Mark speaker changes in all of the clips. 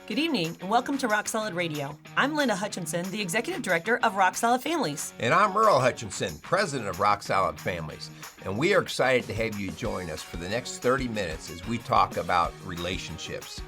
Speaker 1: Good evening, and welcome to Rock Solid Radio. I'm Linda Hutchinson, the Executive Director of Rock Solid Families.
Speaker 2: And I'm Merrill Hutchinson, President of Rock Solid Families. And we are excited to have you join us for the next 30 minutes as we talk about relationships.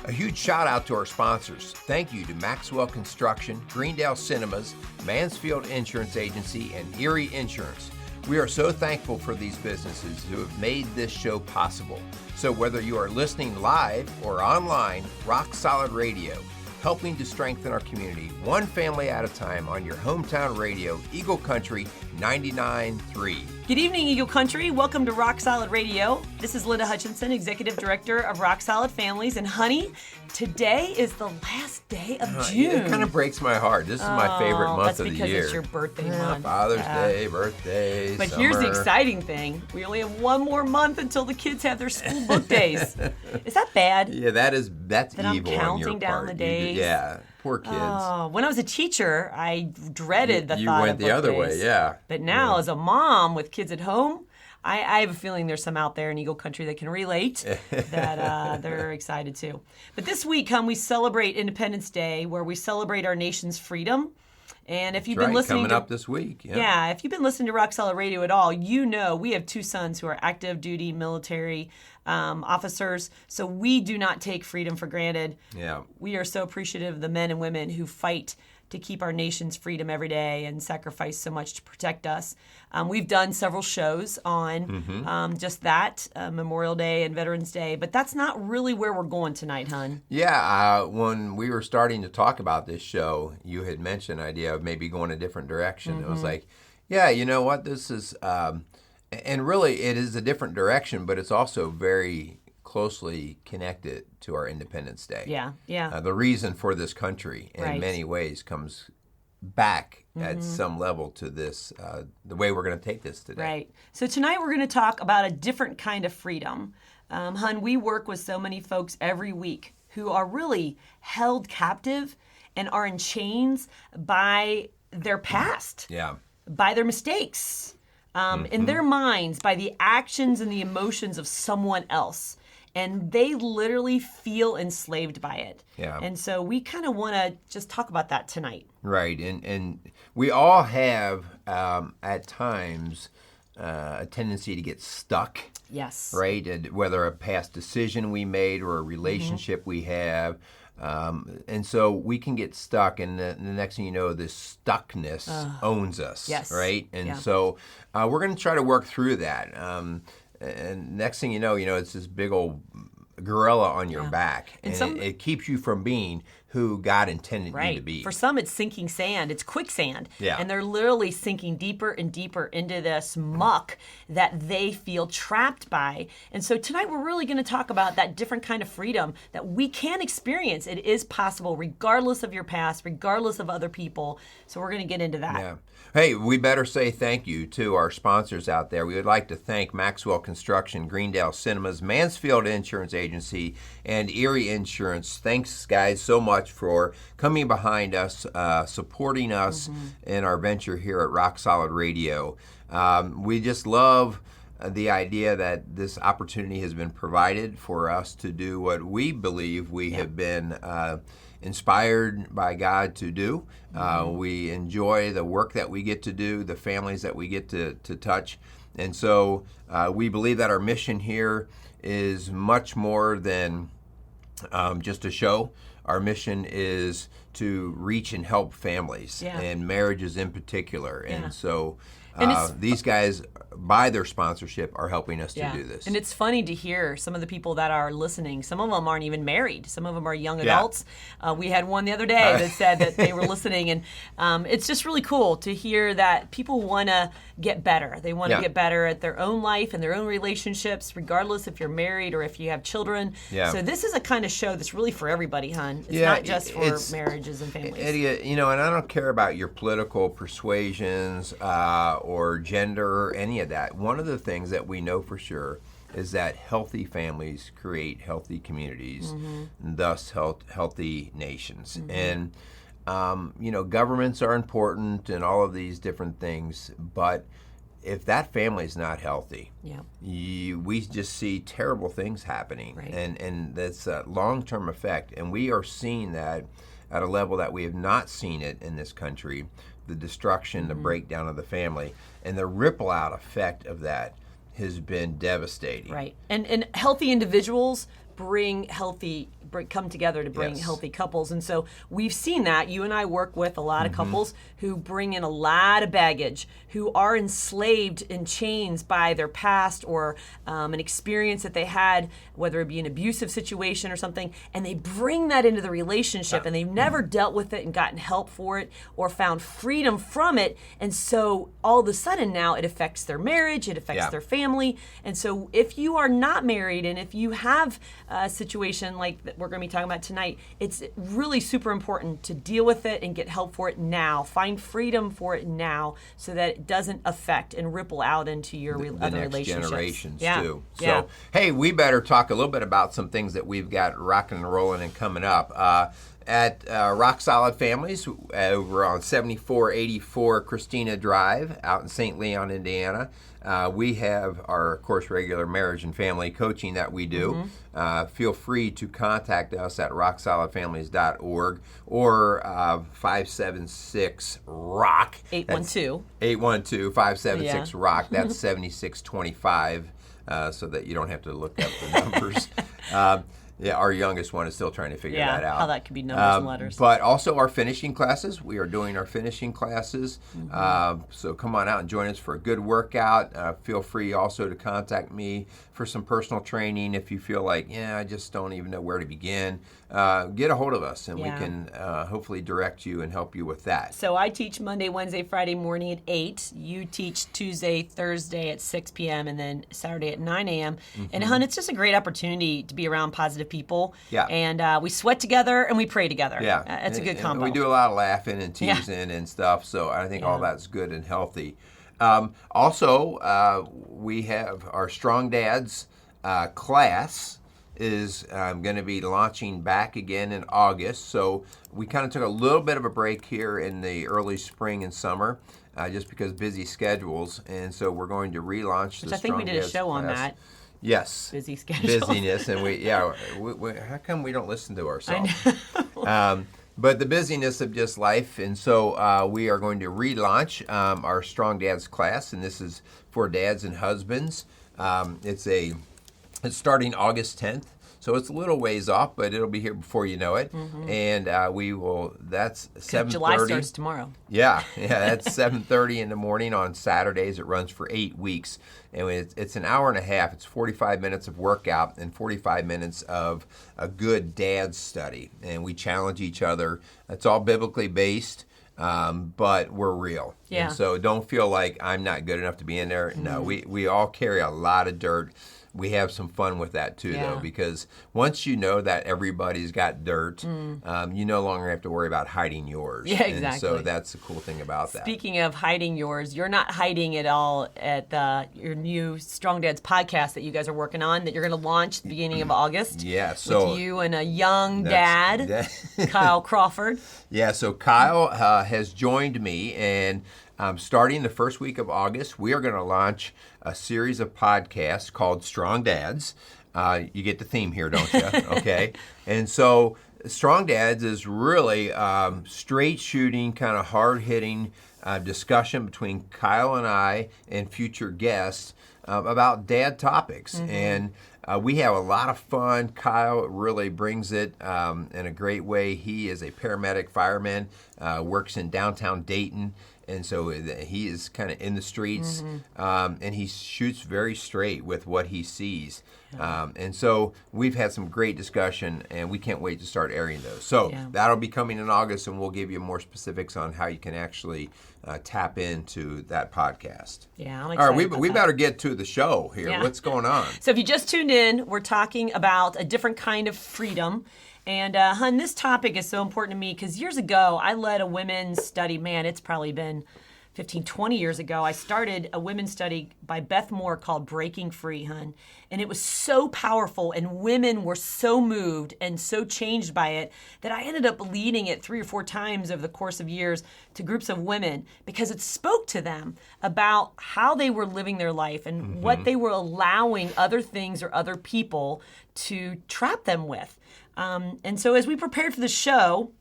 Speaker 2: A huge shout out to our sponsors. Thank you to Maxwell Construction, Greendale Cinemas, Mansfield Insurance Agency, and Erie Insurance. We are so thankful for these businesses who have made this show possible. So whether you are listening live or online, Rock Solid Radio, helping to strengthen our community, one family at a time on your hometown radio, Eagle Country 99.3.
Speaker 1: Good evening, Eagle Country. Welcome to Rock Solid Radio. This is Linda Hutchinson, Executive Director of Rock Solid Families. And honey, today is the last day of June.
Speaker 2: It kind of breaks my heart. This is my favorite month of the year.
Speaker 1: That's because it's your birthday month.
Speaker 2: Father's Day, birthday,
Speaker 1: But
Speaker 2: summer.
Speaker 1: here's the exciting thing. We only have one more month until the kids have their school book days. Is that bad?
Speaker 2: Yeah, that's
Speaker 1: that
Speaker 2: evil
Speaker 1: I'm
Speaker 2: on your
Speaker 1: counting down
Speaker 2: part.
Speaker 1: the days?
Speaker 2: Yeah, poor kids.
Speaker 1: Oh, when I was a teacher, I dreaded the
Speaker 2: you
Speaker 1: thought
Speaker 2: went
Speaker 1: of
Speaker 2: the
Speaker 1: book
Speaker 2: other
Speaker 1: days.
Speaker 2: way, yeah.
Speaker 1: But now,
Speaker 2: Yeah.
Speaker 1: as a mom with kids at home, I have a feeling there's some out there in Eagle Country that can relate, that they're excited too. But this week, we celebrate Independence Day, where we celebrate our nation's freedom. And if you've been listening
Speaker 2: coming up this week.
Speaker 1: Yeah, if you've been listening to Rock Solid Radio at all, you know we have two sons who are active duty military officers. So we do not take freedom for granted.
Speaker 2: Yeah.
Speaker 1: We are so appreciative of the men and women who fight to keep our nation's freedom every day and sacrifice so much to protect us. We've done several shows on just that, Memorial Day and Veterans Day, but that's not really where we're going tonight, hon.
Speaker 2: Yeah, when we were starting to talk about this show, you had mentioned the idea of maybe going a different direction. It was like, yeah, you know what, this is, and really it is a different direction, but it's also very closely connected to our Independence Day.
Speaker 1: Yeah, yeah.
Speaker 2: The reason for this country in many ways comes back at some level to this, the way we're going to take this today.
Speaker 1: Right. So tonight we're going to talk about a different kind of freedom. Hun, we work with so many folks every week who are really held captive and are in chains by their past, by their mistakes, in their minds, by the actions and the emotions of someone else. And they literally feel enslaved by it.
Speaker 2: Yeah.
Speaker 1: And so we kind of want to just talk about that tonight.
Speaker 2: Right. And we all have, at times, a tendency to get stuck.
Speaker 1: Yes.
Speaker 2: Right? And whether a past decision we made or a relationship we have. And so we can get stuck, and the next thing you know, this stuckness owns us.
Speaker 1: Yes.
Speaker 2: Right? And so we're going to try to work through that. And next thing you know, it's this big old gorilla on your back, and it keeps you from being who God intended you to be.
Speaker 1: For some, it's sinking sand. It's quicksand.
Speaker 2: Yeah.
Speaker 1: And they're literally sinking deeper and deeper into this muck that they feel trapped by. And so tonight we're really going to talk about that different kind of freedom that we can experience. It is possible regardless of your past, regardless of other people. So we're going to get into that.
Speaker 2: Yeah. Hey, we better say thank you to our sponsors out there. We would like to thank Maxwell Construction, Greendale Cinemas, Mansfield Insurance Agency, and Erie Insurance. Thanks, guys, so much for coming behind us, supporting us in our venture here at Rock Solid Radio. We just love the idea that this opportunity has been provided for us to do what we believe we have been inspired by God to do. We enjoy the work that we get to do, the families that we get to touch. And so we believe that our mission here is much more than just a show. Our mission is to reach and help families and marriages in particular. And so these guys, by their sponsorship, are helping us to do this.
Speaker 1: And it's funny to hear some of the people that are listening. Some of them aren't even married. Some of them are young adults. We had one the other day that said that they were listening. And it's just really cool to hear that people want to get better. They want to get better at their own life and their own relationships, regardless if you're married or if you have children. Yeah. So this is a kind of show that's really for everybody, hon. It's not just for marriages and families.
Speaker 2: And I don't care about your political persuasions or gender or any of that. One of the things that we know for sure is that healthy families create healthy communities, and thus healthy nations. And governments are important and all of these different things, but if that family's not healthy,
Speaker 1: Yeah.
Speaker 2: we just see terrible things happening,
Speaker 1: Right.
Speaker 2: and that's a long-term effect. And we are seeing that at a level that we have not seen it in this country, the destruction, the breakdown of the family, and the ripple out effect of that has been devastating.
Speaker 1: Right. And healthy individuals come together to bring
Speaker 2: Yes.
Speaker 1: healthy couples. And so we've seen that. You and I work with a lot of couples who bring in a lot of baggage, who are enslaved in chains by their past or an experience that they had, whether it be an abusive situation or something, and they bring that into the relationship and they've never dealt with it and gotten help for it or found freedom from it. And so all of a sudden now it affects their marriage, it affects their family. And so if you are not married and if you have a situation like that we're going to be talking about tonight, it's really super important to deal with it and get help for it now. Find freedom for it now so that it doesn't affect and ripple out into your
Speaker 2: the
Speaker 1: other
Speaker 2: next
Speaker 1: relationships.
Speaker 2: generations
Speaker 1: Yeah.
Speaker 2: too. So,
Speaker 1: Yeah.
Speaker 2: hey, we better talk a little bit about some things that we've got rocking and rolling and coming up. At Rock Solid Families over on 7484 Christina Drive out in St. Leon, Indiana. We have our, of course, regular marriage and family coaching that we do. Feel free to contact us at rocksolidfamilies.org or 576-ROCK.
Speaker 1: 812.
Speaker 2: 812-576-ROCK. That's 7625, so that you don't have to look up the numbers. Yeah, our youngest one is still trying to figure that out.
Speaker 1: How that could be numbers and letters.
Speaker 2: But also our finishing classes. We are doing our finishing classes. So come on out and join us for a good workout. Feel free also to contact me for some personal training if you feel like, I just don't even know where to begin. Get a hold of us, and we can hopefully direct you and help you with that.
Speaker 1: So I teach Monday, Wednesday, Friday morning at 8. You teach Tuesday, Thursday at 6 p.m. and then Saturday at 9 a.m. And, Hun, it's just a great opportunity to be around positive people.
Speaker 2: Yeah.
Speaker 1: And we sweat together and we pray together.
Speaker 2: Yeah.
Speaker 1: It's a good
Speaker 2: And
Speaker 1: combo.
Speaker 2: we do a lot of laughing and teasing and stuff, so I think all that's good and healthy. Also, we have our Strong Dads class is going to be launching back again in August. So we kind of took a little bit of a break here in the early spring and summer just because busy schedules. And so we're going to relaunch the
Speaker 1: I think we did a show on that.
Speaker 2: Yes.
Speaker 1: Busy schedule.
Speaker 2: Busyness. And we how come we don't listen to ourselves? But the busyness of just life. And so we are going to relaunch our Strong Dads class. And this is for dads and husbands. It's starting August 10th, so it's a little ways off, but it'll be here before you know it. And we will. That's 7:30.
Speaker 1: July starts tomorrow.
Speaker 2: Yeah, that's 7:30 in the morning on Saturdays. It runs for 8 weeks, and it's an hour and a half. It's 45 minutes of workout and 45 minutes of a good dad study, and we challenge each other. It's all biblically based. But we're real.
Speaker 1: Yeah.
Speaker 2: And so don't feel like I'm not good enough to be in there. No, we all carry a lot of dirt. We have some fun with that too, though, because once you know that everybody's got dirt, you no longer have to worry about hiding yours.
Speaker 1: Yeah, exactly.
Speaker 2: And so that's the cool thing about that.
Speaker 1: Speaking of hiding yours, you're not hiding it all at your new Strong Dads podcast that you guys are working on that you're going to launch at the beginning of August.
Speaker 2: Yeah, so
Speaker 1: with you and a young dad, Kyle Crawford.
Speaker 2: Yeah, so Kyle has joined me, and starting the first week of August, we are going to launch a series of podcasts called Strong Dads. You get the theme here, don't you? Okay. And so Strong Dads is really straight shooting, kind of hard hitting discussion between Kyle and I and future guests about dad topics. And we have a lot of fun. Kyle really brings it in a great way. He is a paramedic fireman, works in downtown Dayton. And so he is kind of in the streets, and he shoots very straight with what he sees. And so we've had some great discussion, and we can't wait to start airing those. So that'll be coming in August, and we'll give you more specifics on how you can actually tap into that podcast.
Speaker 1: Yeah, I'm excited.
Speaker 2: All right, we better get to the show here.
Speaker 1: Yeah.
Speaker 2: What's going on?
Speaker 1: So if you just tuned in, we're talking about a different kind of freedom. And, Hun, this topic is so important to me because years ago, I led a women's study. Man, it's probably been 15, 20 years ago, I started a women's study by Beth Moore called Breaking Free, hun. And it was so powerful, and women were so moved and so changed by it that I ended up leading it 3 or 4 times over the course of years to groups of women, because it spoke to them about how they were living their life and what they were allowing other things or other people to trap them with. And so as we prepared for the show,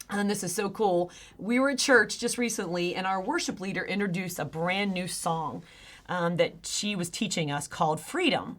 Speaker 1: and this is so cool, we were at church just recently, and our worship leader introduced a brand new song that she was teaching us called Freedom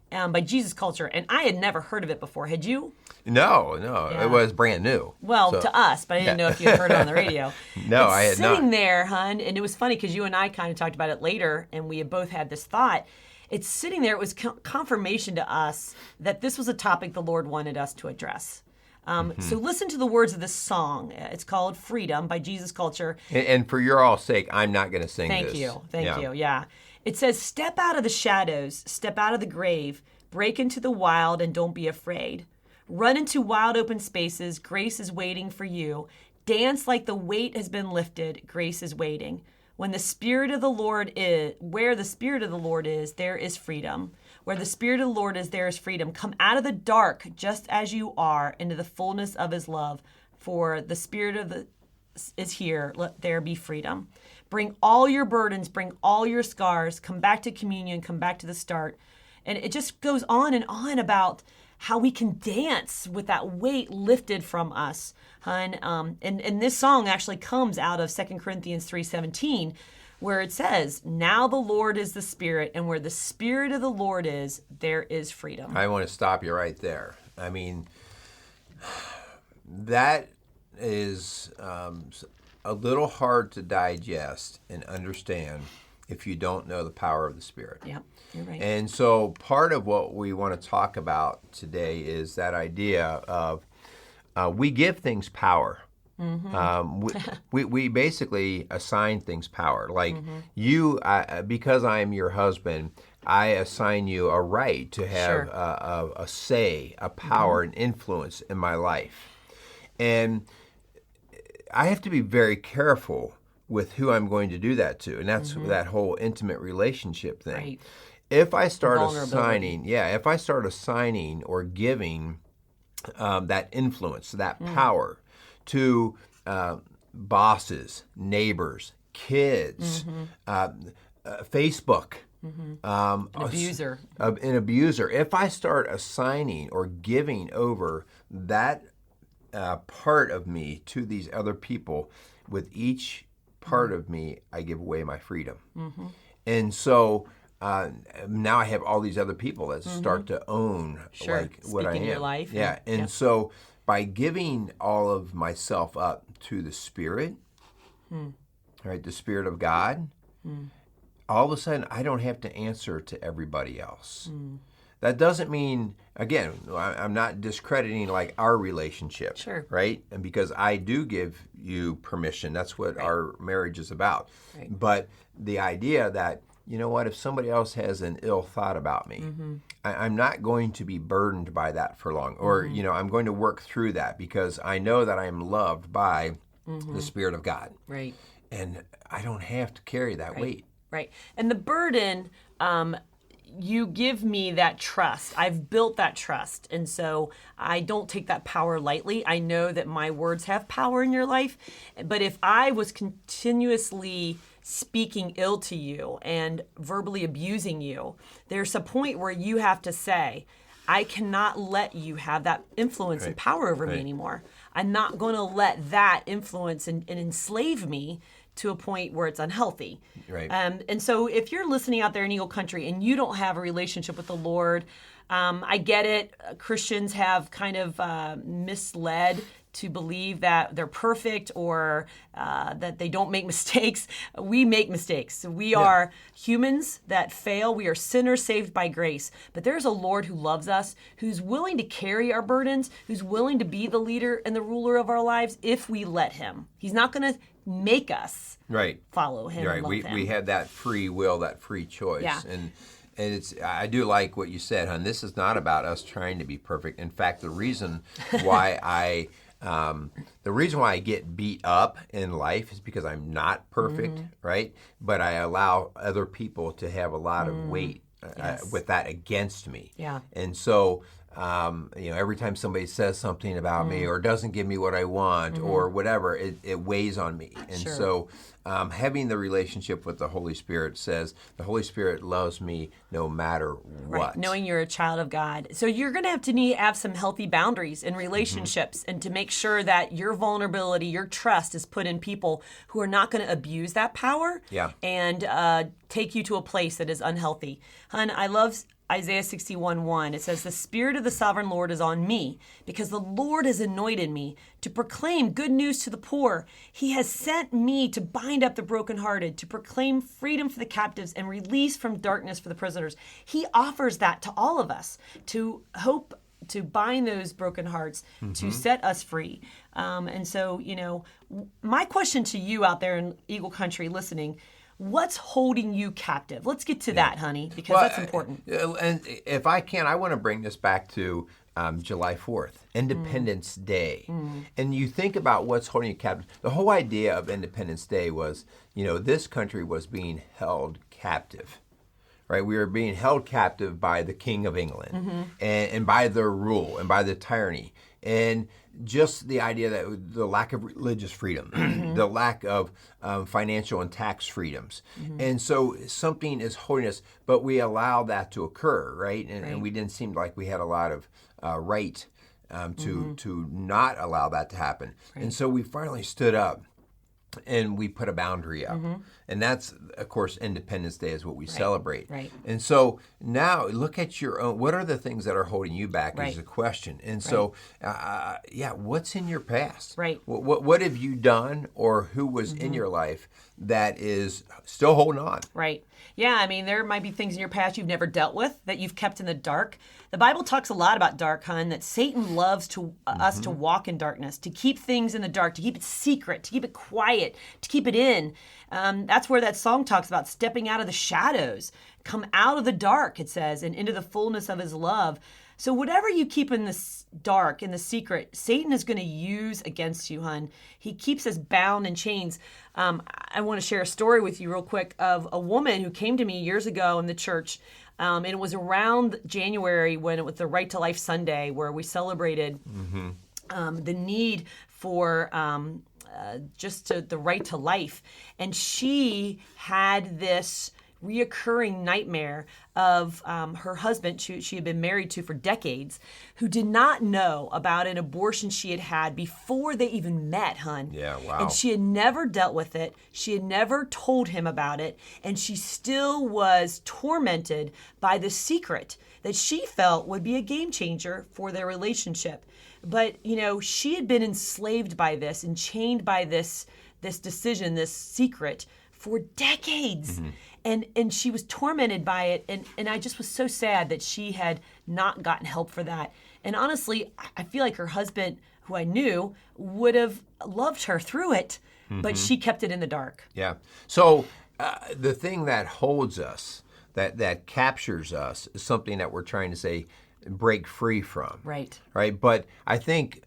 Speaker 1: by Jesus Culture. And I had never heard of it before. Had you?
Speaker 2: No,
Speaker 1: Yeah.
Speaker 2: It was brand new.
Speaker 1: Well,
Speaker 2: So,
Speaker 1: to us, but I didn't know if you had heard it on the radio.
Speaker 2: No,
Speaker 1: It's
Speaker 2: I had not.
Speaker 1: sitting there, hun, and it was funny because you and I kind of talked about it later, and we had both had this thought. It's sitting there. It was confirmation to us that this was a topic the Lord wanted us to address. So listen to the words of this song. It's called Freedom by Jesus Culture.
Speaker 2: And for your all sake, I'm not going to sing
Speaker 1: Thank
Speaker 2: this.
Speaker 1: you. Thank you. Yeah. It says, step out of the shadows, step out of the grave, break into the wild and don't be afraid. Run into wild open spaces. Grace is waiting for you. Dance like the weight has been lifted. Grace is waiting. When the Spirit of the Lord is, where the Spirit of the Lord is, there is freedom. Where the Spirit of the Lord is, there is freedom. Come out of the dark, just as you are, into the fullness of his love. For the Spirit of the is here, let there be freedom. Bring all your burdens, bring all your scars, come back to communion, come back to the start. And it just goes on and on about how we can dance with that weight lifted from us, hun. And this song actually comes out of 2 Corinthians 3:17, where it says, now the Lord is the Spirit, and where the Spirit of the Lord is, there is freedom.
Speaker 2: I want to stop you right there. I mean, that is a little hard to digest and understand if you don't know the power of the Spirit.
Speaker 1: Yeah, you're right.
Speaker 2: And so part of what we want to talk about today is that idea of we give things power. We basically assign things power. Like you, because I am your husband, I assign you a right to have a say, a power, an influence in my life. And I have to be very careful with who I'm going to do that to. And that's that whole intimate relationship thing.
Speaker 1: Right.
Speaker 2: If I start assigning or giving that influence, that power to bosses, neighbors, kids, Facebook,
Speaker 1: An abuser.
Speaker 2: An abuser. If I start assigning or giving over that part of me to these other people, with each part of me, I give away my freedom. And so now I have all these other people that start to own like what I am.
Speaker 1: Speaking your life.
Speaker 2: Yeah. And so by giving all of myself up to the Spirit, right, the Spirit of God, all of a sudden I don't have to answer to everybody else. That doesn't mean, again, I'm not discrediting like our relationship, right? And because I do give you permission, that's what our marriage is about. Right. But the idea that, you know what, if somebody else has an ill thought about me, I'm not going to be burdened by that for long. Or, you know, I'm going to work through that because I know that I'm loved by the Spirit of God.
Speaker 1: Right.
Speaker 2: And I don't have to carry that weight.
Speaker 1: Right. And the burden, you give me that trust. I've built that trust. And so I don't take that power lightly. I know that my words have power in your life. But if I was continuously speaking ill to you and verbally abusing you, there's a point where you have to say, I cannot let you have that influence and power over me anymore. I'm not going to let that influence and enslave me to a point where it's unhealthy.
Speaker 2: Right.
Speaker 1: And so if you're listening out there in Eagle Country and you don't have a relationship with the Lord, I get it. Christians have kind of misled to believe that they're perfect or that they don't make mistakes. We make mistakes. We are humans that fail. We are sinners saved by grace. But there's a Lord who loves us, who's willing to carry our burdens, who's willing to be the leader and the ruler of our lives if we let him. He's not going to make us follow him.
Speaker 2: Right.
Speaker 1: And love him.
Speaker 2: We have that free will, that free choice.
Speaker 1: Yeah.
Speaker 2: And it's, I do like what you said, hon. This is not about us trying to be perfect. In fact, the reason why I The reason why I get beat up in life is because I'm not perfect, right? But I allow other people to have a lot of weight with that against me.
Speaker 1: Yeah.
Speaker 2: And so, every time somebody says something about me or doesn't give me what I want or whatever, it weighs on me. And
Speaker 1: Sure.
Speaker 2: so having the relationship with the Holy Spirit says the Holy Spirit loves me no matter what.
Speaker 1: Right. Knowing you're a child of God. So you're going to have some healthy boundaries in relationships and to make sure that your vulnerability, your trust is put in people who are not going to abuse that power and take you to a place that is unhealthy. Hun, I love Isaiah 61:1. It says, "The Spirit of the Sovereign Lord is on me, because the Lord has anointed me to proclaim good news to the poor. He has sent me to bind up the brokenhearted, to proclaim freedom for the captives and release from darkness for the prisoners." He offers that to all of us, to hope, to bind those broken hearts, to set us free. And so, my question to you out there in Eagle Country listening, what's holding you captive? Let's get to that, honey, because that's important.
Speaker 2: And if I can, I want to bring this back to July 4th, Independence Day. And you think about what's holding you captive. The whole idea of Independence Day was, this country was being held captive. Right, we were being held captive by the King of England and by their rule and by the tyranny. And just the idea that the lack of religious freedom, the lack of financial and tax freedoms. And so something is holding us, but we allow that to occur, right? And we didn't seem like we had a lot of right to not allow that to happen. Right. And so we finally stood up and we put a boundary up. And that's, of course, Independence Day is what we celebrate.
Speaker 1: Right.
Speaker 2: And so now look at your own, what are the things that are holding you back is a question. And so, what's in your past?
Speaker 1: Right.
Speaker 2: What have you done or who was in your life that is still holding on?
Speaker 1: Right. Yeah, I mean, there might be things in your past you've never dealt with that you've kept in the dark. The Bible talks a lot about dark, hun, that Satan loves to us to walk in darkness, to keep things in the dark, to keep it secret, to keep it quiet, to keep it in. That's where that song talks about stepping out of the shadows, come out of the dark, it says, and into the fullness of his love. So whatever you keep in the dark, in the secret, Satan is going to use against you, hun. He keeps us bound in chains. I want to share a story with you real quick of a woman who came to me years ago in the church. And it was around January when it was the Right to Life Sunday, where we celebrated the need for the right to life. And she had this reoccurring nightmare of her husband, she had been married to for decades, who did not know about an abortion she had had before they even met, hun.
Speaker 2: Yeah, wow.
Speaker 1: And she had never dealt with it. She had never told him about it. And she still was tormented by the secret that she felt would be a game changer for their relationship. But, she had been enslaved by this and chained by this decision, this secret, for decades. And she was tormented by it. And I just was so sad that she had not gotten help for that. And honestly, I feel like her husband, who I knew, would have loved her through it, but she kept it in the dark.
Speaker 2: Yeah. So the thing that holds us, that captures us, is something that we're trying to say, break free from.
Speaker 1: Right.
Speaker 2: Right. But I think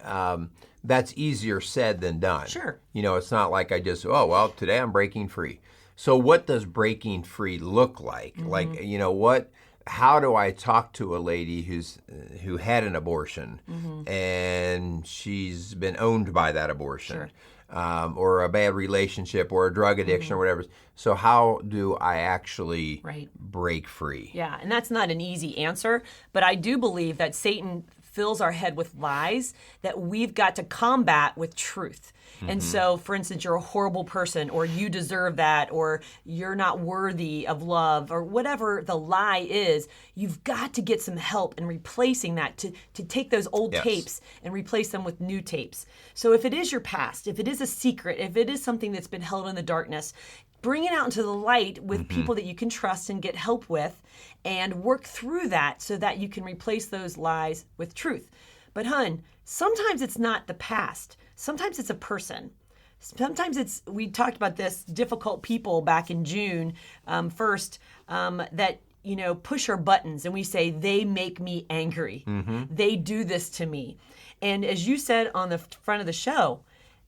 Speaker 2: that's easier said than done.
Speaker 1: Sure.
Speaker 2: It's not like I just, today I'm breaking free. So what does breaking free look like? Like, how do I talk to a lady who had an abortion and she's been owned by that abortion?
Speaker 1: Sure.
Speaker 2: Or a bad relationship or a drug addiction or whatever. So how do I actually break free?
Speaker 1: Yeah, and that's not an easy answer, but I do believe that Satan fills our head with lies that we've got to combat with truth. And so, for instance, you're a horrible person, or you deserve that, or you're not worthy of love, or whatever the lie is, you've got to get some help in replacing that, to take those old tapes and replace them with new tapes. So if it is your past, if it is a secret, if it is something that's been held in the darkness, bring it out into the light with people that you can trust and get help with, and work through that so that you can replace those lies with truth. But hun, sometimes it's not the past. Sometimes it's a person. Sometimes we talked about this, difficult people back in June 1st, that, push our buttons and we say, they make me angry. They do this to me. And as you said on the front of the show,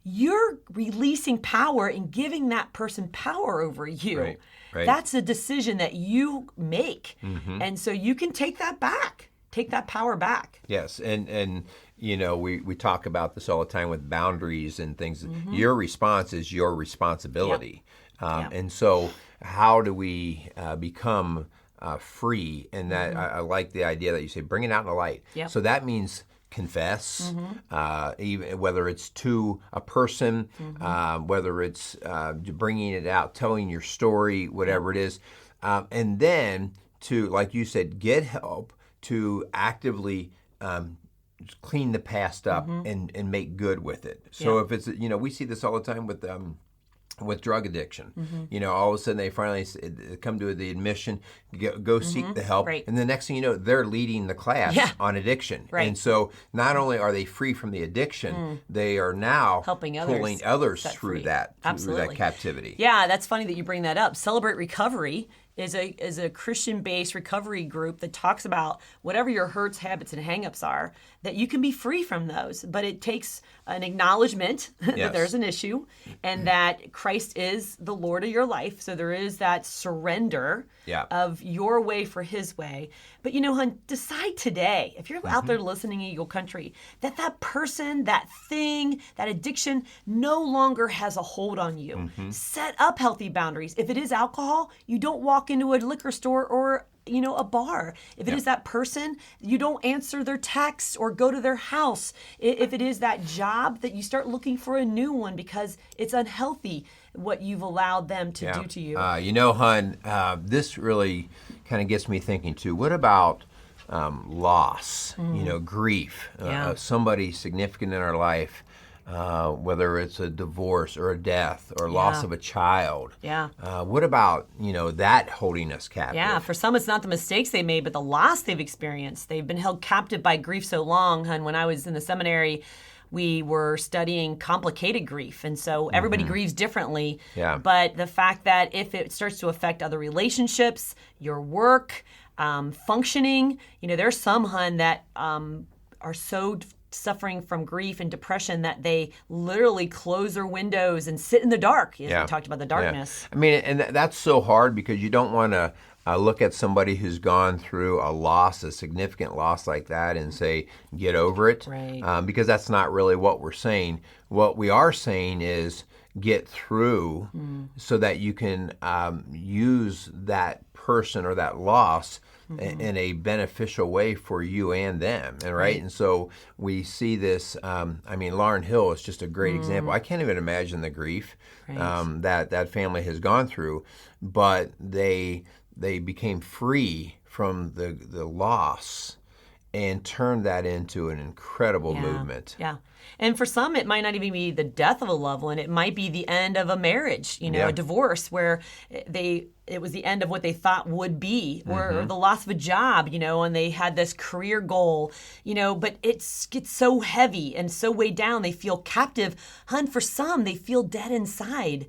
Speaker 1: you're releasing power and giving that person power over you.
Speaker 2: Right.
Speaker 1: That's a decision that you make. And so you can take that back, take that power back.
Speaker 2: Yes. And we talk about this all the time with boundaries and things. Your response is your responsibility.
Speaker 1: Yep.
Speaker 2: And so how do we become free? And that I like the idea that you say, bring it out in the light.
Speaker 1: Yep.
Speaker 2: So that means confess, even whether it's to a person, whether it's bringing it out, telling your story, whatever it is. And then to, like you said, get help to actively clean the past up and make good with it. So if it's, we see this all the time with drug addiction. All of a sudden they finally come to the admission, go seek the help, and the next thing you know, they're leading the class on addiction. And so not only are they free from the addiction, they are now
Speaker 1: helping
Speaker 2: pulling others through
Speaker 1: free.
Speaker 2: that,
Speaker 1: Absolutely.
Speaker 2: through that captivity.
Speaker 1: Yeah, that's funny that you bring that up. Celebrate Recovery is a Christian-based recovery group that talks about whatever your hurts, habits, and hangups are, that you can be free from those. But it takes an acknowledgement that there's an issue and that Christ is the Lord of your life. So there is that surrender of your way for his way. But, hon, decide today, if you're out there listening in Eagle Country, that person, that thing, that addiction no longer has a hold on you. Set up healthy boundaries. If it is alcohol, you don't walk into a liquor store or a bar. If it is that person, you don't answer their texts or go to their house. If it is that job, that you start looking for a new one because it's unhealthy what you've allowed them to do to you.
Speaker 2: Hun, this really kind of gets me thinking too. What about loss, grief, somebody significant in our life, whether it's a divorce or a death or loss of a child. What about, that holding us captive?
Speaker 1: Yeah, for some it's not the mistakes they made, but the loss they've experienced. They've been held captive by grief so long. Hun, when I was in the seminary, we were studying complicated grief. And so everybody grieves differently. But the fact that if it starts to affect other relationships, your work, functioning, there's some, Hun, that are so suffering from grief and depression that they literally close their windows and sit in the dark. As we talked about the darkness.
Speaker 2: I mean, and that's so hard because you don't want to look at somebody who's gone through a loss, a significant loss like that, and say, get over it. Because that's not really what we're saying. What we are saying is get through so that you can use that person or that loss in a beneficial way for you and them, and so we see this. Lauryn Hill is just a great example. I can't even imagine the grief that family has gone through, but they became free from the loss and turned that into an incredible movement.
Speaker 1: And for some, it might not even be the death of a loved one. It might be the end of a marriage, a divorce where it was the end of what they thought would be, or the loss of a job, and they had this career goal, but it gets so heavy and so weighed down, they feel captive. Hun, for some, they feel dead inside.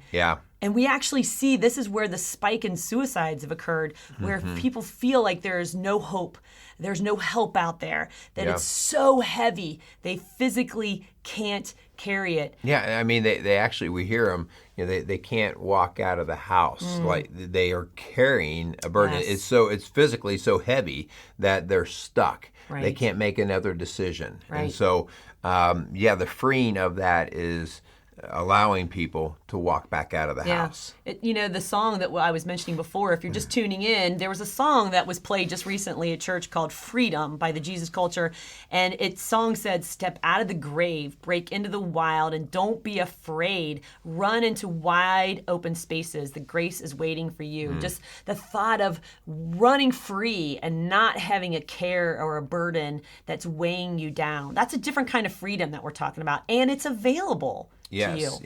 Speaker 1: And we actually see this is where the spike in suicides have occurred, where people feel like there's no hope, there's no help out there, that it's so heavy, they physically can't carry it.
Speaker 2: They actually, we hear them, they can't walk out of the house. Like they are carrying a burden. It's physically so heavy that they're stuck. They can't make another decision. And so, the freeing of that is allowing people to walk back out of the house.
Speaker 1: The song that I was mentioning before, if you're just tuning in, there was a song that was played just recently at church called Freedom by the Jesus Culture. And its song said, step out of the grave, break into the wild, and don't be afraid. Run into wide open spaces. The grace is waiting for you. Just the thought of running free and not having a care or a burden that's weighing you down. That's a different kind of freedom that we're talking about. And it's available.
Speaker 2: Yes.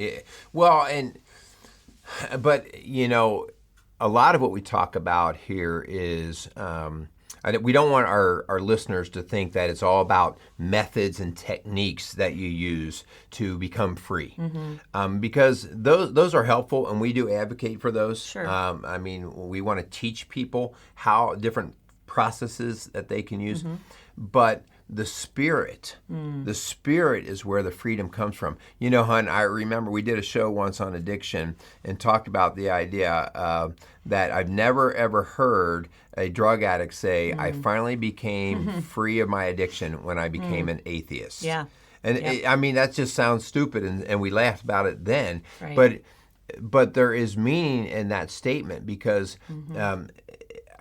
Speaker 2: Well, but a lot of what we talk about here is, we don't want our listeners to think that it's all about methods and techniques that you use to become free, because those are helpful, and we do advocate for those.
Speaker 1: Sure.
Speaker 2: I mean, we want to teach people how different processes that they can use, but the spirit is where the freedom comes from. You know, Hun, I remember we did a show once on addiction and talked about the idea that I've never ever heard a drug addict say, I finally became free of my addiction when I became an atheist.
Speaker 1: Yeah.
Speaker 2: And I mean, that just sounds stupid, and we laughed about it then.
Speaker 1: Right.
Speaker 2: But there is meaning in that statement, because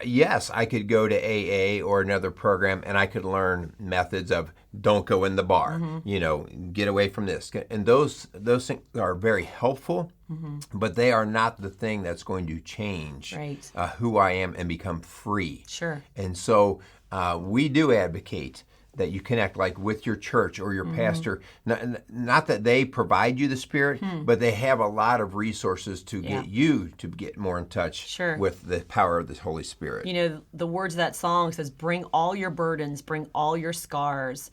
Speaker 2: yes, I could go to AA or another program and I could learn methods of don't go in the bar, you know, get away from this. And those things are very helpful, but they are not the thing that's going to change who I am and become free.
Speaker 1: Sure.
Speaker 2: And so we do advocate that you connect, like with your church or your pastor. Not that they provide you the Spirit, but they have a lot of resources to get you to get more in touch with the power of the Holy Spirit.
Speaker 1: You know, the words of that song says, bring all your burdens, bring all your scars.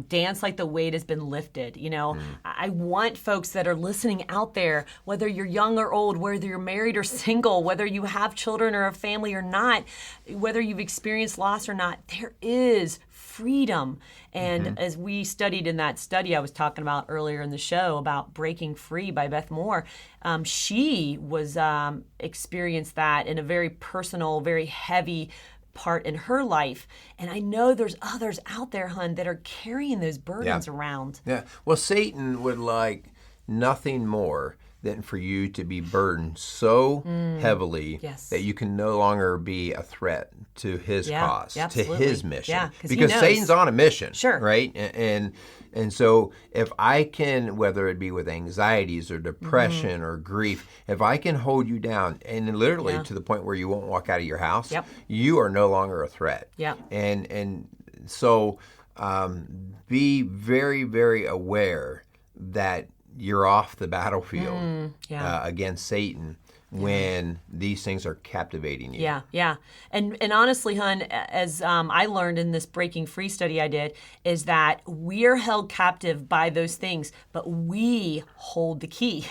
Speaker 1: Dance like the weight has been lifted. You know, I want folks that are listening out there, whether you're young or old, whether you're married or single, whether you have children or a family or not, whether you've experienced loss or not, there is freedom. And as we studied in that study I was talking about earlier in the show about Breaking Free by Beth Moore, she was experienced that in a very personal, very heavy part in her life. And I know there's others out there, Hun, that are carrying those burdens around.
Speaker 2: Yeah. Well, Satan would like nothing more than for you to be burdened so heavily that you can no longer be a threat to his cause, to his mission.
Speaker 1: Yeah,
Speaker 2: because Satan's on a mission,
Speaker 1: Sure.
Speaker 2: right? And so if I can, whether it be with anxieties or depression or grief, if I can hold you down and literally to the point where you won't walk out of your house, you are no longer a threat. And so be very, very aware that you're off the battlefield against Satan when these things are captivating you.
Speaker 1: Yeah. And honestly, Hun, as I learned in this Breaking Free study I did, is that we're held captive by those things, but we hold the key.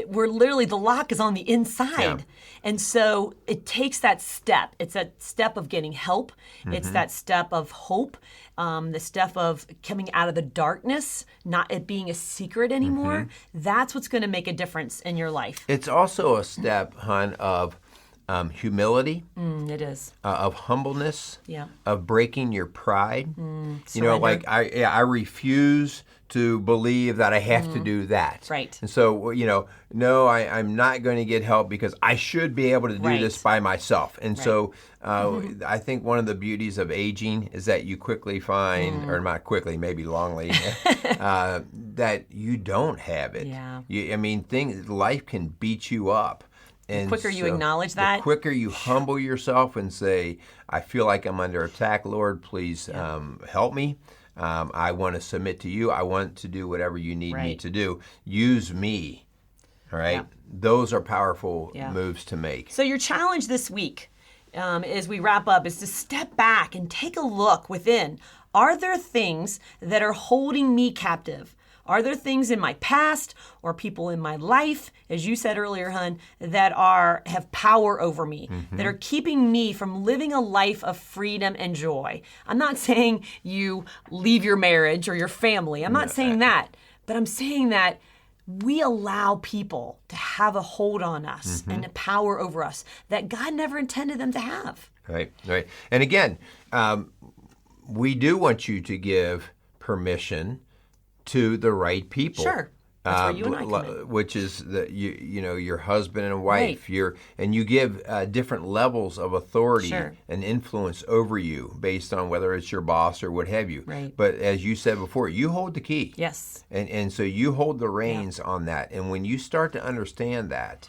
Speaker 1: We're literally, the lock is on the inside. And so it takes that step. It's that step of getting help. It's that step of hope. The step of coming out of the darkness, not it being a secret anymore. That's what's going to make a difference in your life.
Speaker 2: It's also a step, Hun, of humility.
Speaker 1: It is.
Speaker 2: Of humbleness. Of breaking your pride. You know, like I refuse to believe that I have to do that.
Speaker 1: Right.
Speaker 2: And so, you know, no, I'm not going to get help because I should be able to do this by myself. And so I think one of the beauties of aging is that you quickly find, or not quickly, maybe longly, that you don't have it. I mean, life can beat you up. And
Speaker 1: the quicker you acknowledge that,
Speaker 2: the quicker you humble yourself and say, I feel like I'm under attack, Lord, please help me. I want to submit to you. I want to do whatever you need me to do. Use me. All right? Those are powerful moves to make.
Speaker 1: So your challenge this week, as we wrap up, is to step back and take a look within. Are there things that are holding me captive? Are there things in my past or people in my life, as you said earlier, Hun, that have power over me, that are keeping me from living a life of freedom and joy? I'm not saying you leave your marriage or your family. I'm not saying that. But I'm saying that we allow people to have a hold on us and a power over us that God never intended them to have.
Speaker 2: Right. And again, we do want you to give permission to the right people.
Speaker 1: Sure. That's where you and I come in.
Speaker 2: Which is you know, your husband and wife. And you give different levels of authority and influence over you based on whether it's your boss or what have you. But as you said before, you hold the key.
Speaker 1: Yes.
Speaker 2: And so you hold the reins on that. And when you start to understand that,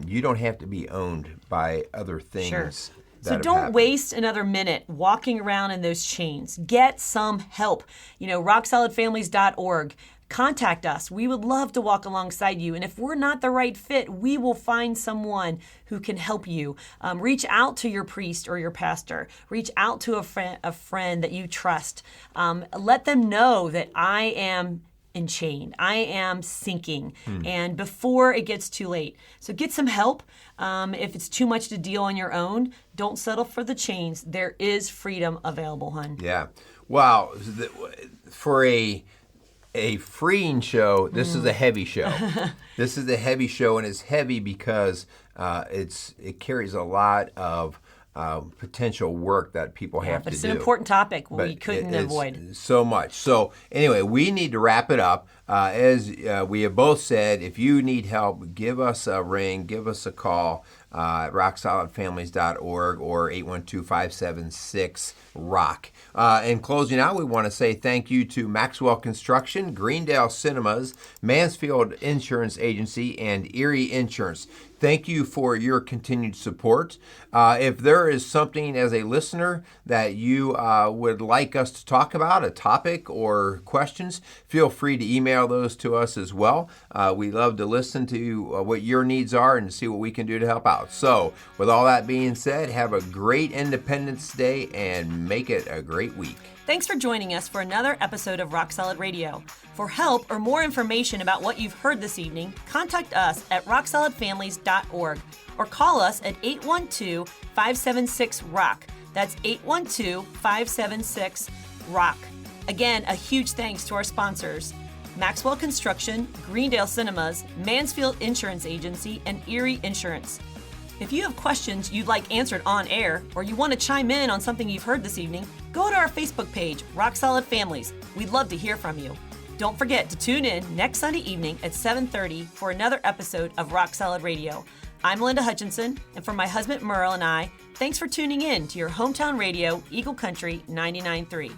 Speaker 2: you don't have to be owned by other things.
Speaker 1: So don't waste another minute walking around in those chains. Get some help. You know, rocksolidfamilies.org. contact us. We would love to walk alongside you. And if we're not the right fit, we will find someone who can help you. Reach out to your priest or your pastor. Reach out to a friend that you trust. Let them know that I am enchained. I am sinking, and before it gets too late. So get some help. If it's too much to deal on your own, don't settle for the chains. There is freedom available, hon.
Speaker 2: Yeah. Wow. For a freeing show, this is a heavy show. This is a heavy show, and it's heavy because it carries a lot of potential work that people have to do.
Speaker 1: But it's an important topic we couldn't avoid.
Speaker 2: So much. So anyway, we need to wrap it up. As we have both said, if you need help, give us a ring, give us a call at rocksolidfamilies.org or 812-576-ROCK. In closing out, we want to say thank you to Maxwell Construction, Greendale Cinemas, Mansfield Insurance Agency, and Erie Insurance. Thank you for your continued support. If there is something as a listener that you would like us to talk about, a topic or questions, feel free to email those to us as well. We love to listen to what your needs are and see what we can do to help out. So, with all that being said, have a great Independence Day and make it a great week.
Speaker 1: Thanks for joining us for another episode of Rock Solid Radio. For help or more information about what you've heard this evening, contact us at rocksolidfamilies.org or call us at 812-576-ROCK. That's 812-576-ROCK. Again, a huge thanks to our sponsors, Maxwell Construction, Greendale Cinemas, Mansfield Insurance Agency, and Erie Insurance. If you have questions you'd like answered on air, or you want to chime in on something you've heard this evening, go to our Facebook page, Rock Solid Families. We'd love to hear from you. Don't forget to tune in next Sunday evening at 7:30 for another episode of Rock Solid Radio. I'm Linda Hutchinson, and for my husband Merrill and I, thanks for tuning in to your hometown radio, Eagle Country 99.3.